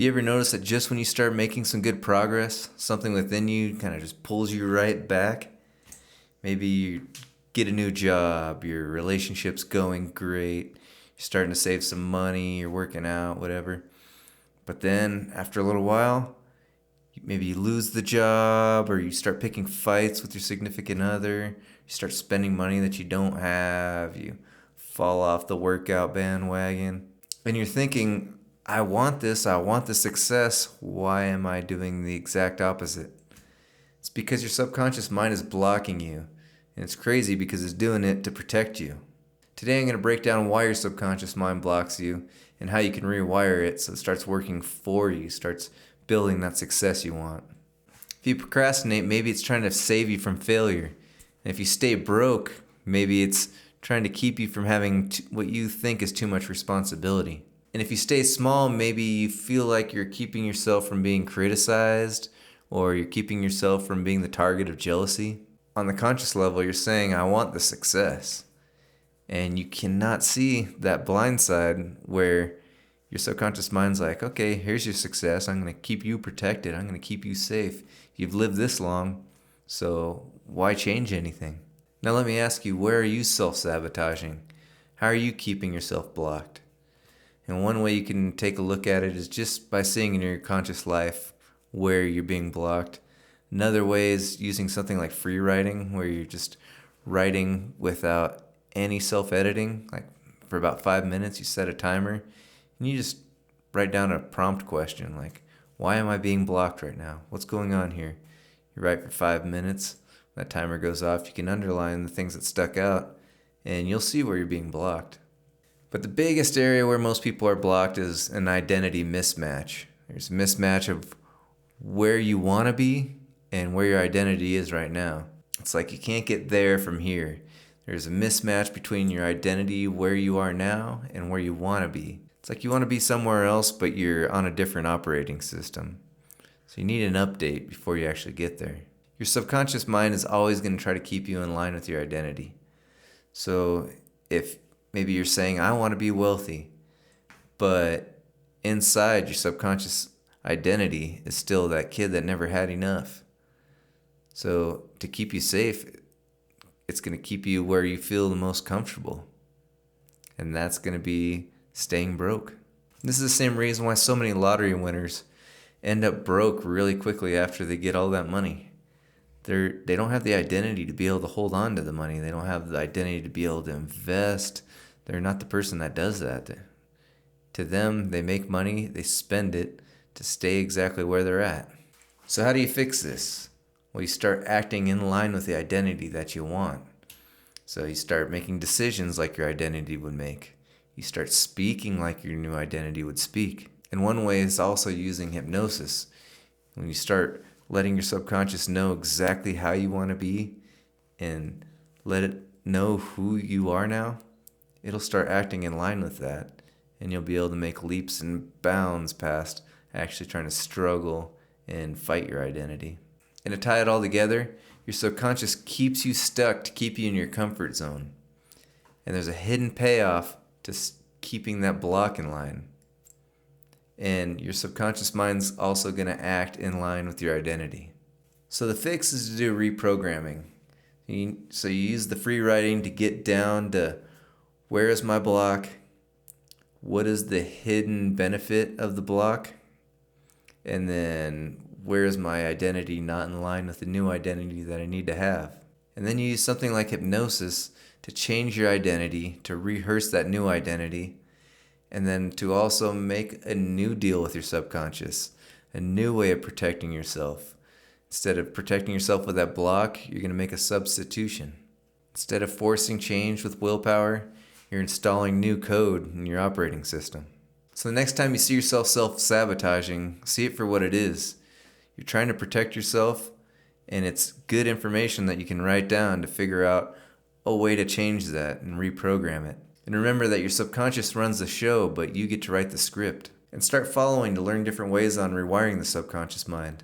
you ever noticed that just when you start making some good progress, something within you kind of just pulls you right back? Maybe you get a new job, your relationship's going great, you're starting to save some money, you're working out, whatever. But then after a little while, maybe you lose the job, or you start picking fights with your significant other, you start spending money that you don't have, you fall off the workout bandwagon, and you're thinking, I want this success. Why am I doing the exact opposite? It's because your subconscious mind is blocking you. And it's crazy because it's doing it to protect you. Today I'm going to break down why your subconscious mind blocks you and how you can rewire it so it starts working for you, starts building that success you want. If you procrastinate, maybe it's trying to save you from failure. And if you stay broke, maybe it's trying to keep you from having what you think is too much responsibility. And if you stay small, maybe you feel like you're keeping yourself from being criticized, or you're keeping yourself from being the target of jealousy. On the conscious level, you're saying, I want the success. And you cannot see that blind side where your subconscious mind's like, okay, here's your success. I'm going to keep you protected. I'm going to keep you safe. You've lived this long, so why change anything? Now let me ask you, where are you self-sabotaging? How are you keeping yourself blocked? And one way you can take a look at it is just by seeing in your conscious life where you're being blocked. Another way is using something like freewriting, where you're just writing without any self-editing. Like for about 5 minutes, you set a timer and you just write down a prompt question like, why am I being blocked right now? What's going on here? You write for 5 minutes. That timer goes off. You can underline the things that stuck out and you'll see where you're being blocked. But the biggest area where most people are blocked is an identity mismatch. There's a mismatch of where you want to be and where your identity is right now. It's like you can't get there from here. There's a mismatch between your identity, where you are now, and where you want to be. It's like you want to be somewhere else, but you're on a different operating system. So you need an update before you actually get there. Your subconscious mind is always going to try to keep you in line with your identity. So if maybe you're saying, I want to be wealthy, but inside your subconscious identity is still that kid that never had enough. So to keep you safe, it's going to keep you where you feel the most comfortable. And that's going to be staying broke. This is the same reason why so many lottery winners end up broke really quickly after they get all that money. They don't have the identity to be able to hold on to the money. They don't have the identity to be able to invest. They're not the person that does that. To them, they make money, they spend it to stay exactly where they're at. So how do you fix this? Well, you start acting in line with the identity that you want. So you start making decisions like your identity would make. You start speaking like your new identity would speak. And one way is also using hypnosis. When you start letting your subconscious know exactly how you want to be and let it know who you are now, it'll start acting in line with that. And you'll be able to make leaps and bounds past actually trying to struggle and fight your identity. And to tie it all together, your subconscious keeps you stuck to keep you in your comfort zone. And there's a hidden payoff to keeping that block in line. And your subconscious mind's also going to act in line with your identity. So the fix is to do reprogramming. So you use the free writing to get down to, where is my block? What is the hidden benefit of the block? And then where is my identity not in line with the new identity that I need to have? And then you use something like hypnosis to change your identity, to rehearse that new identity, and then to also make a new deal with your subconscious, a new way of protecting yourself. Instead of protecting yourself with that block, you're going to make a substitution. Instead of forcing change with willpower, you're installing new code in your operating system. So the next time you see yourself self-sabotaging, see it for what it is. You're trying to protect yourself, and it's good information that you can write down to figure out a way to change that and reprogram it. And remember that your subconscious runs the show, but you get to write the script. And start following to learn different ways on rewiring the subconscious mind.